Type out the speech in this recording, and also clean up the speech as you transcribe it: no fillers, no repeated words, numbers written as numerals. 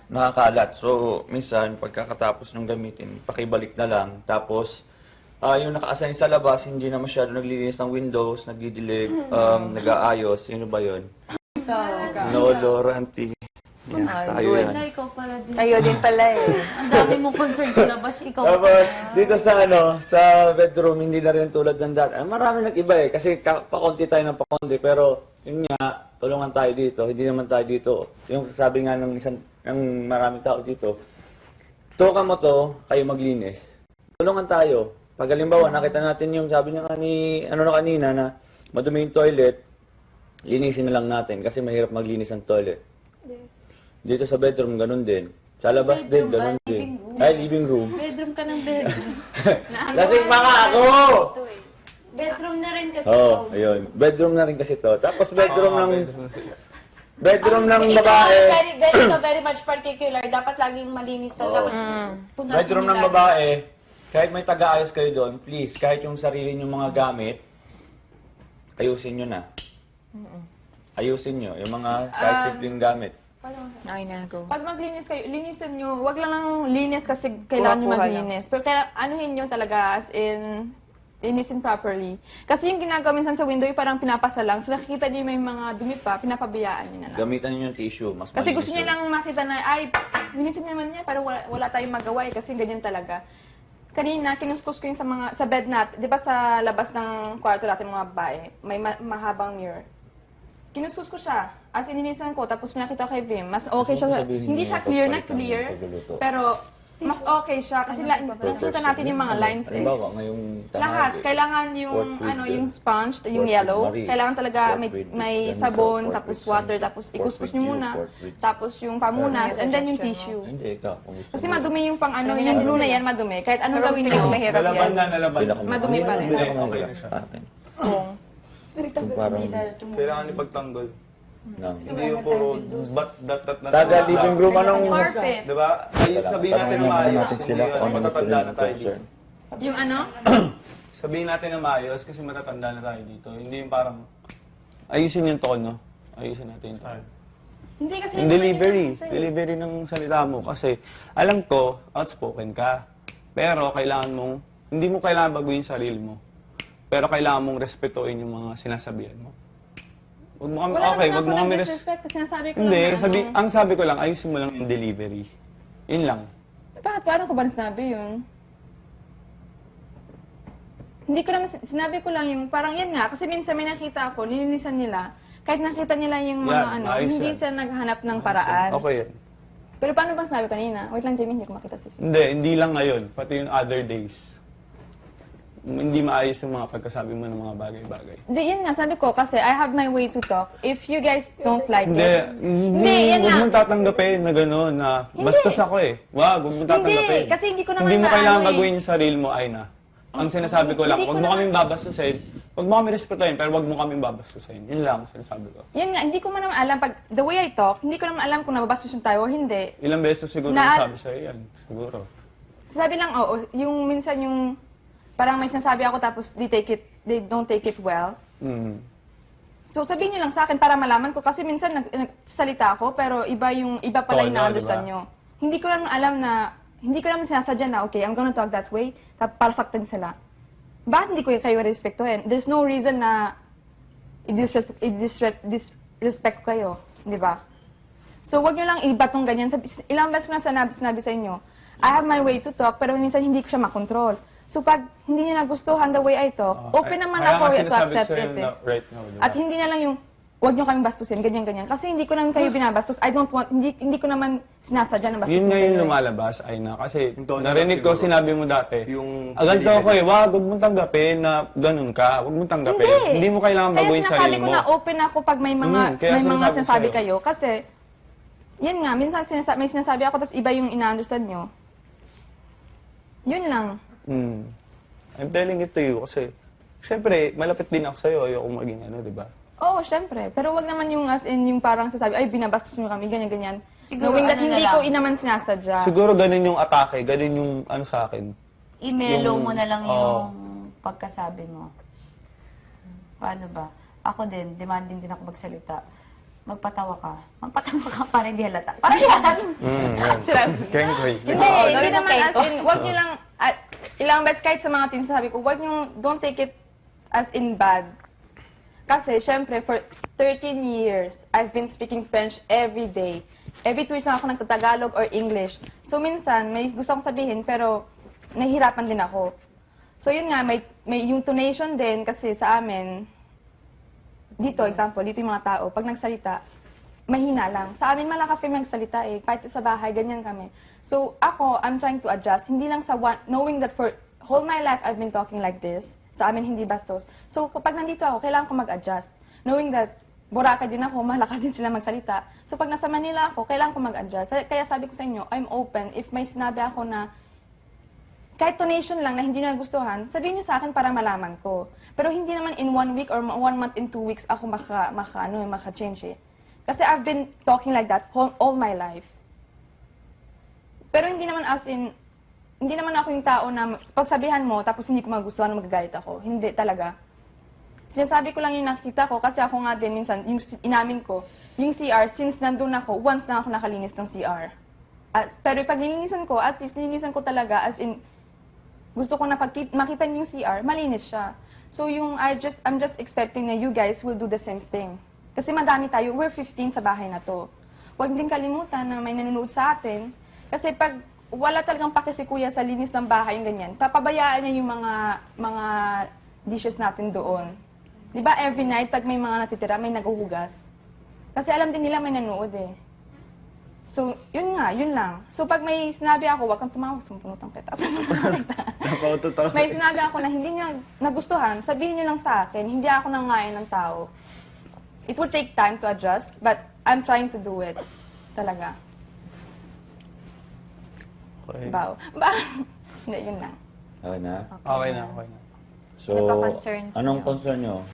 nakakalat. So, minsan, pagkakatapos ng gamitin, pakibalik na lang. Tapos, yung naka-assign sa labas, hindi na masyado naglilinis ng windows, nagdidilig, nag-aayos. Sino ba yun? Lolo, Ranti. Yan, tayo yan. Wala, ikaw pala din. Kayo din pala eh. Ang dami mong concern sa labas, ikaw Tapos, dito sa sa bedroom, hindi na rin tulad ng dati. Marami nag-iba eh, kasi pakonti tayo ng pakonti. Pero, yun nga, tulungan tayo dito. Hindi naman tayo dito. Yung sabi nga ng maraming tao dito, tuka mo to, kayo maglinis. Tulungan tayo. Pag halimbawa, nakita natin yung sabi niya kanina na madumi yung toilet, linisin na lang natin kasi mahirap maglinis ang toilet. Yes. Dito sa bedroom, ganun din. Sa labas din, ganun din. Ay, living room. bedroom ka ng bedroom. Lasing mga ako! Bedroom na rin kasi. Oh, ayun. Bedroom na rin kasi to. Tapos bedroom ng babae. Very much particular. Dapat laging malinis na. Dapat punasin Bedroom ng babae. Kahit may taga-ayos kayo doon, please, kahit yung sarili nyo mga gamit, ayusin nyo na. Ayusin nyo. Yung mga kahit simpleng gamit. Ay, nago. Pag maglinis kayo, linisin nyo. Wag lang linis kasi kailangan nyo Kuha-kuha maglinis. Pero kaya anuhin nyo talaga as in linisin properly. Kasi yung ginagawa minsan sa window, yung parang pinapasa lang. So nakikita nyo may mga dumi pa, pinapabayaan nyo na lang. Gamitan nyo yung tissue. Mas Kasi gusto malinis niya yun. lang makita na, ay, linisin naman niya, pero wala tayong magawa eh, kasi ganyan talaga. Kanina, kinuskus ko yung sa bed natin, di ba sa labas ng kwarto natin mga babae, may mahabang mirror. Kinuskus ko siya, as ininisan ko, tapos pinakita ko kay Vim, mas okay Gusto ko siya, sabihin hindi niya, siya clear na pagpalitan ng clear, pagluluto. pero mas okay siya, kasi nakita natin yung mga lines eh. Halimbawa, ngayong tanghali, Lahat, kailangan yung pork with yung sponge, yung pork with yellow, Marie, kailangan talaga pork with may ganito, sabon, pork tapos with water, something, tapos pork ikuskus with nyo you, muna, pork with- tapos yung pamunas, and then yung tissue. Hindi, ikaw. Kung gusto Kasi mo. madumi yung pang ano, yung glue na yan madumi. Kahit anong gawin nyo, Mahirap Nalaban yan. na, nalaban na. Madumi pa rin. Pinakamahirap sa akin. Yung parang, Kailangan ipagtanggol. no. Hindi yung puro dat na. Taga living room, anong... Purpose. Diba? Ay, sabihin natin na Tanungin maayos. natin Hindi sila yun, kung ano matatanda na tayo dito. concern. Yung ano? Sabihin natin na maayos kasi matatanda na tayo dito. Hindi yung parang, ayusin yung tono. Ayusin natin yung tono. Hindi kasi... Yung delivery ng salita mo. Kasi alam ko, outspoken ka. Pero kailangan mong, hindi mo kailangan baguhin sarili mo. Pero kailangan mong respetuhin yung mga sinasabihan mo. Wag mo kami, Wala okay, naman wag ako mo kami nag-disrespect kasi sinasabi ko Hindi, lang na ano. ang sabi ko lang, ayusin mo lang yung delivery. Yun lang. Bakit? Paano ko ba sinabi yun? Hindi ko naman, sinabi ko lang yung, parang yan nga, kasi minsan may nakita ako, nilinisan nila, kahit nakita nila yung mga Yan, ano, maayos hindi yan. sila naghanap ng paraan. Okay yan. Pero paano bang sinabi kanina? Wait lang, Jamie, hindi ko makita si Phil. Hindi lang ngayon. Pati yung other days. Hindi maayos yung mga pagkasabi mo ng mga bagay-bagay. Hindi, yun nga, sabi ko, kasi I have my way to talk. If you guys don't like Hindi, it, yan huwag nga. mong tatanggapin na gano'n, na bastos ako eh. Wag mong tatanggapin. kasi hindi ko naman Hindi mo maano kailangan eh. baguhin yung sarili mo, Aina. Ang sinasabi ko lang, Hindi ko huwag mo naman- kaming babastusin. Huwag mo kami respetuhin, pero huwag mo kaming babastusin. Yun lang ang sinasabi ko. Yun nga, hindi ko man naman alam, pag the way I talk, hindi ko naman alam kung nababastos yung tayo o hindi. Ilang beses siguro Na- nasabi sa'yo yan. Siguro. Sabi lang, oo, yung minsan yung, parang may sinasabi ako tapos they don't take it well. Mm. So sabihin nyo lang sa akin para malaman ko kasi minsan nagsalita ako pero iba pala yung Tono, na-understand diba? nyo. Hindi ko lang alam na, hindi ko naman sinasadya na, okay, I'm gonna talk that way, para saktan sila. Bakit hindi ko kayo respektuhin? There's no reason na i-disrespect ko kayo, di ba? So wag nyo lang ibatong ganyan. Ilang beses ko na sinabi sa inyo, I have my way to talk pero minsan hindi ko siya makontrol. So pag hindi niyo nagustuhan the way I talk, open naman Kaya ako nga to sinasabi ko accept sa'yo it. na right now, diba? At hindi na lang yung, wag nyo kami bastusin, ganyan-ganyan. Kasi hindi ko naman kayo binabastos. I don't want, hindi ko naman sinasadya na bastusin Yun nga kayo. yung eh. lumalabas, Aina. Kasi Yung tono narinig lang ko, siguro. sinabi mo dati, Yung ganito delivery. ako eh, wag mong tanggapin na ganun ka. Wag mong tanggapin. Hindi mo kailangan Kaya baguhin sinasabi sarili ko mo. na open ako pag may mga Kaya may mga sinasabi sinasabi sa'yo. kayo. Kasi, yan nga, minsan may sinasabi ako tapos iba yung ina-understand nyo. Yun lang. Mm. I'm telling it to you kasi, syempre, malapit din ako sa'yo. Ayoko maging ano, di ba? Oo, syempre. Pero wag naman yung as in yung parang sasabi, ay, binabastos nyo kami, ganyan-ganyan. Siguro Knowing that ano na hindi lang. ko inaman sinasadya. Siguro ganun yung atake, ganun yung ano sa akin. I-mellow mo na lang yung Oo. pagkasabi mo. Paano ba? Ako din, demanding din ako magsalita. magpatawa ka. Magpatawa ka para hindi halata. Para yan! Yan. Sila. Kengkoy. Hindi, Oo, hindi gawin mo naman as kwento. in, wag nyo lang, ilang beses kahit sa mga tinsabi ko, wag nyo, don't take it as in bad. Kasi, syempre, for 13 years, I've been speaking French every day. Every 2 weeks na ako nagtatagalog or English. So, minsan, may gusto akong sabihin, pero nahihirapan din ako. So, yun nga, may yung tonation din, kasi sa amin, dito, example, dito yung mga tao, pag nagsalita, mahina lang. Sa amin, malakas kami magsalita eh. Kahit sa bahay, ganyan kami. So, ako, I'm trying to adjust. Hindi lang sa knowing that for whole my life, I've been talking like this. Sa amin, hindi bastos. So, kapag nandito ako, kailangan ko mag-adjust. Knowing that, Boracay din ako, malakas din sila magsalita. So, pag nasa Manila ako, kailangan ko mag-adjust. Kaya sabi ko sa inyo, I'm open. If may sinabi ako na kahit tonation lang na hindi nagustuhan, sabihin niyo sa akin para malaman ko. Pero hindi naman in 1 week or 1 month in 2 weeks ako maka-change eh. Kasi I've been talking like that all my life. Pero hindi naman as in, hindi naman ako yung tao na pagsabihan mo tapos hindi ko magustuhan, magagalit ako. Hindi talaga. Sinasabi ko lang yung nakita ko kasi ako nga din minsan, yung inamin ko, yung CR, since nandun ako, once na ako nakalinis ng CR. Pero pag nilinisan ko, at least nilinisan ko talaga as in, gusto ko na makita niyo yung CR, malinis siya. So yung I'm just expecting na you guys will do the same thing. Kasi madami tayo, we're 15 sa bahay na to. Huwag din kalimutan na may nanonood sa atin. Kasi pag wala talagang pake si kuya sa linis ng bahay, yung ganyan, papabayaan niya yung mga dishes natin doon. Di ba every night, pag may mga natitira, may naguhugas? Kasi alam din nila may nanonood eh. So, yun nga, yun lang. So, pag may sinabi ako, wag kang tumawag, sumpunutang kita. May sinabi ako na hindi niya nagustuhan, sabihin niyo lang sa akin, hindi ako nangayon ng tao. It will take time to adjust, but I'm trying to do it. Talaga. Okay. Hindi, yun lang. Okay na? Okay na, okay na. So, Ano pa concerns anong niyo? concern nyo?